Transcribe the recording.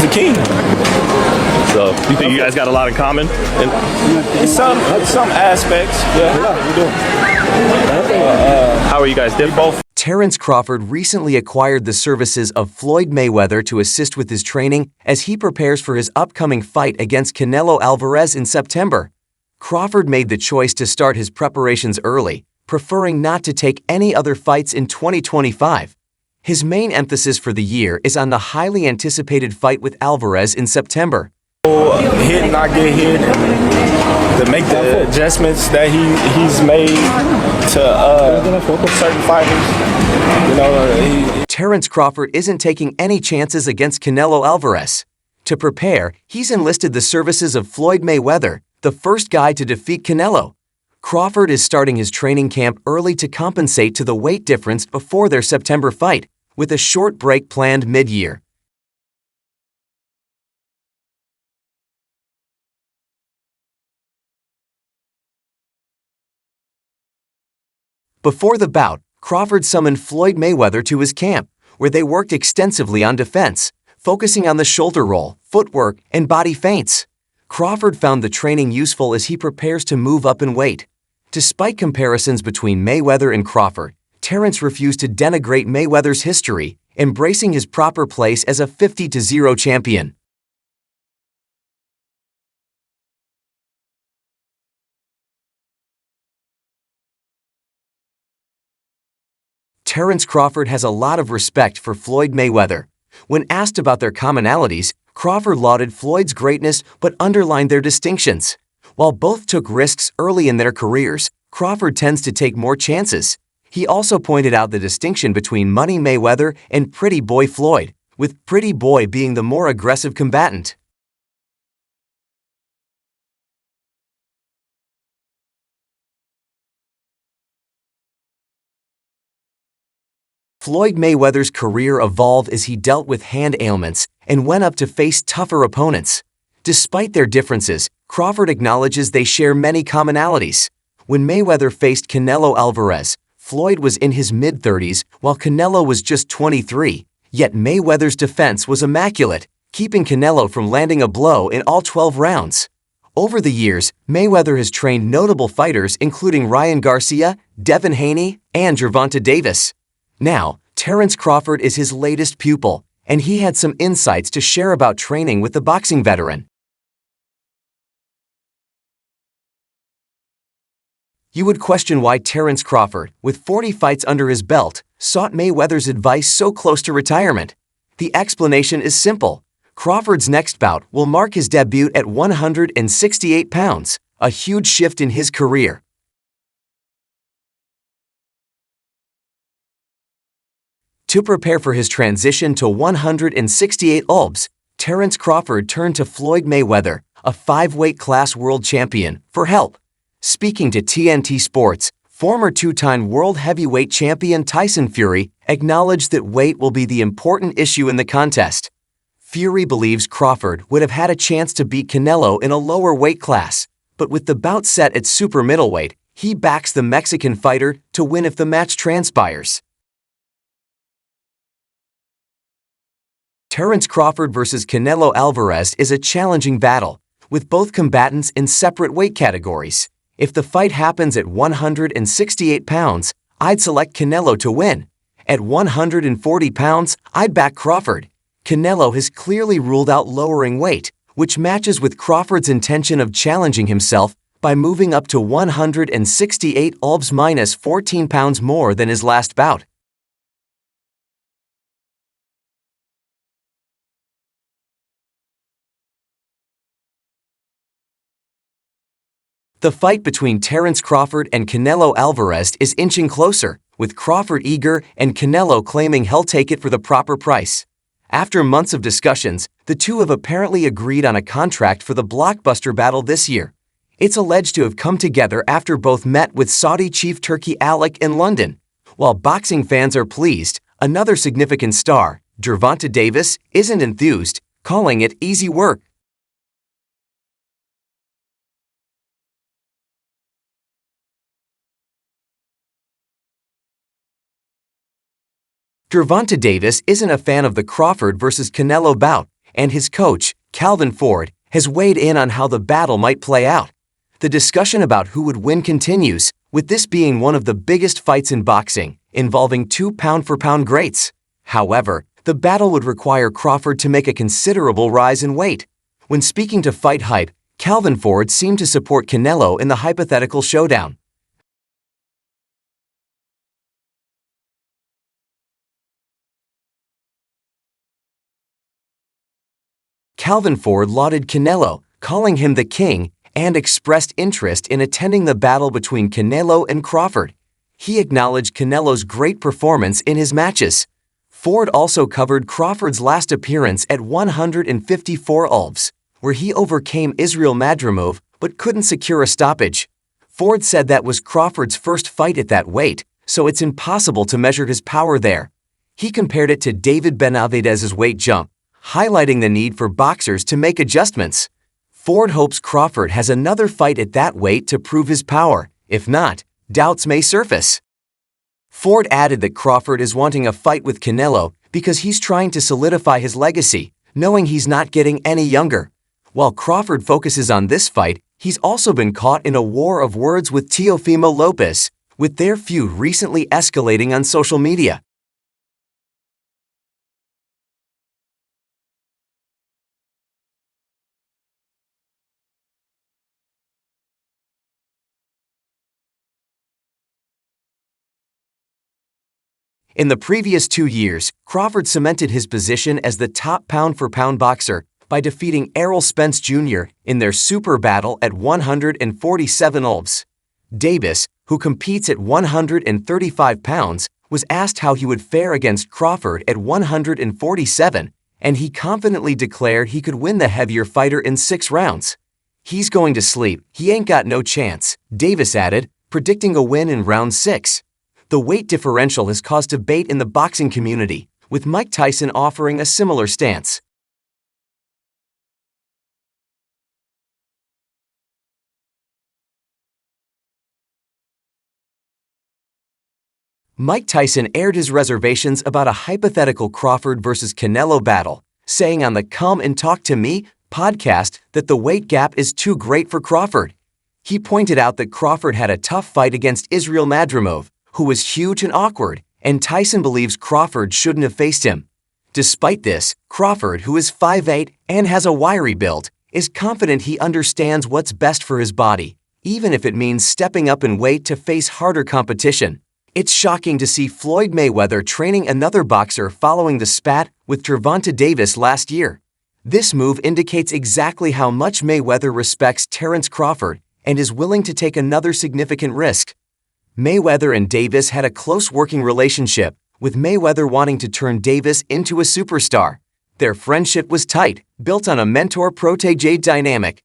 the king. So You think you guys got a lot in common? in some aspects, yeah, we do. How are you guys different? Both. Terence Crawford recently acquired the services of Floyd Mayweather to assist with his training as he prepares for his upcoming fight against Canelo Alvarez in September. Crawford made the choice to start his preparations early, preferring not to take any other fights in 2025. His main emphasis for the year is on the highly anticipated fight with Alvarez in September. Hit, not get hit, and to make the adjustments that he's made to certain fighters. Terence Crawford isn't taking any chances against Canelo Alvarez. To prepare, he's enlisted the services of Floyd Mayweather, the first guy to defeat Canelo. Crawford is starting his training camp early to compensate to the weight difference before their September fight, with a short break planned mid-year. Before the bout, Crawford summoned Floyd Mayweather to his camp, where they worked extensively on defense, focusing on the shoulder roll, footwork, and body feints. Crawford found the training useful as he prepares to move up in weight. Despite comparisons between Mayweather and Crawford, Terence refused to denigrate Mayweather's history, embracing his proper place as a 50-0 champion. Terence Crawford has a lot of respect for Floyd Mayweather. When asked about their commonalities, Crawford lauded Floyd's greatness but underlined their distinctions. While both took risks early in their careers, Crawford tends to take more chances. He also pointed out the distinction between Money Mayweather and Pretty Boy Floyd, with Pretty Boy being the more aggressive combatant. Floyd Mayweather's career evolved as he dealt with hand ailments and went up to face tougher opponents. Despite their differences, Crawford acknowledges they share many commonalities. When Mayweather faced Canelo Alvarez, Floyd was in his mid-30s while Canelo was just 23, yet Mayweather's defense was immaculate, keeping Canelo from landing a blow in all 12 rounds. Over the years, Mayweather has trained notable fighters including Ryan Garcia, Devin Haney, and Gervonta Davis. Now, Terence Crawford is his latest pupil, and he had some insights to share about training with the boxing veteran. You would question why Terence Crawford, with 40 fights under his belt, sought Mayweather's advice so close to retirement. The explanation is simple. Crawford's next bout will mark his debut at 168 pounds, a huge shift in his career. To prepare for his transition to 168 lbs, Terence Crawford turned to Floyd Mayweather, a 5-weight class world champion, for help. Speaking to TNT Sports, former 2-time world heavyweight champion Tyson Fury acknowledged that weight will be the important issue in the contest. Fury believes Crawford would have had a chance to beat Canelo in a lower weight class, but with the bout set at super middleweight, he backs the Mexican fighter to win if the match transpires. Terence Crawford vs. Canelo Alvarez is a challenging battle, with both combatants in separate weight categories. If the fight happens at 168 pounds, I'd select Canelo to win. At 140 pounds, I'd back Crawford. Canelo has clearly ruled out lowering weight, which matches with Crawford's intention of challenging himself by moving up to 168 lbs minus 14 pounds more than his last bout. The fight between Terence Crawford and Canelo Alvarez is inching closer, with Crawford eager and Canelo claiming he'll take it for the proper price. After months of discussions, the two have apparently agreed on a contract for the blockbuster battle this year. It's alleged to have come together after both met with Saudi Chief Turki Alek in London. While boxing fans are pleased, another significant star, Gervonta Davis, isn't enthused, calling it easy work. Gervonta Davis isn't a fan of the Crawford vs. Canelo bout, and his coach, Calvin Ford, has weighed in on how the battle might play out. The discussion about who would win continues, with this being one of the biggest fights in boxing, involving two pound-for-pound greats. However, the battle would require Crawford to make a considerable rise in weight. When speaking to Fight Hype, Calvin Ford seemed to support Canelo in the hypothetical showdown. Calvin Ford lauded Canelo, calling him the king, and expressed interest in attending the battle between Canelo and Crawford. He acknowledged Canelo's great performance in his matches. Ford also covered Crawford's last appearance at 154 ulvs, where he overcame Israel Madrimov but couldn't secure a stoppage. Ford said that was Crawford's first fight at that weight, so it's impossible to measure his power there. He compared it to David Benavidez's weight jump, highlighting the need for boxers to make adjustments. Ford hopes Crawford has another fight at that weight to prove his power. If not, doubts may surface. Ford added that Crawford is wanting a fight with Canelo because he's trying to solidify his legacy, knowing he's not getting any younger. While Crawford focuses on this fight, he's also been caught in a war of words with Teofimo Lopez, with their feud recently escalating on social media. In the previous 2 years, Crawford cemented his position as the top pound-for-pound boxer by defeating Errol Spence Jr. in their super battle at 147 ulvs. Davis, who competes at 135 pounds, was asked how he would fare against Crawford at 147, and he confidently declared he could win the heavier fighter in 6 rounds. "He's going to sleep, he ain't got no chance," Davis added, predicting a win in round 6. The weight differential has caused debate in the boxing community, with Mike Tyson offering a similar stance. Mike Tyson aired his reservations about a hypothetical Crawford versus Canelo battle, saying on the Come and Talk to Me podcast that the weight gap is too great for Crawford. He pointed out that Crawford had a tough fight against Israel Madrimov, who was huge and awkward, and Tyson believes Crawford shouldn't have faced him. Despite this, Crawford, who is 5'8" and has a wiry build, is confident he understands what's best for his body, even if it means stepping up in weight to face harder competition. It's shocking to see Floyd Mayweather training another boxer following the spat with Gervonta Davis last year. This move indicates exactly how much Mayweather respects Terence Crawford and is willing to take another significant risk. Mayweather and Davis had a close working relationship, with Mayweather wanting to turn Davis into a superstar. Their friendship was tight, built on a mentor-protégé dynamic,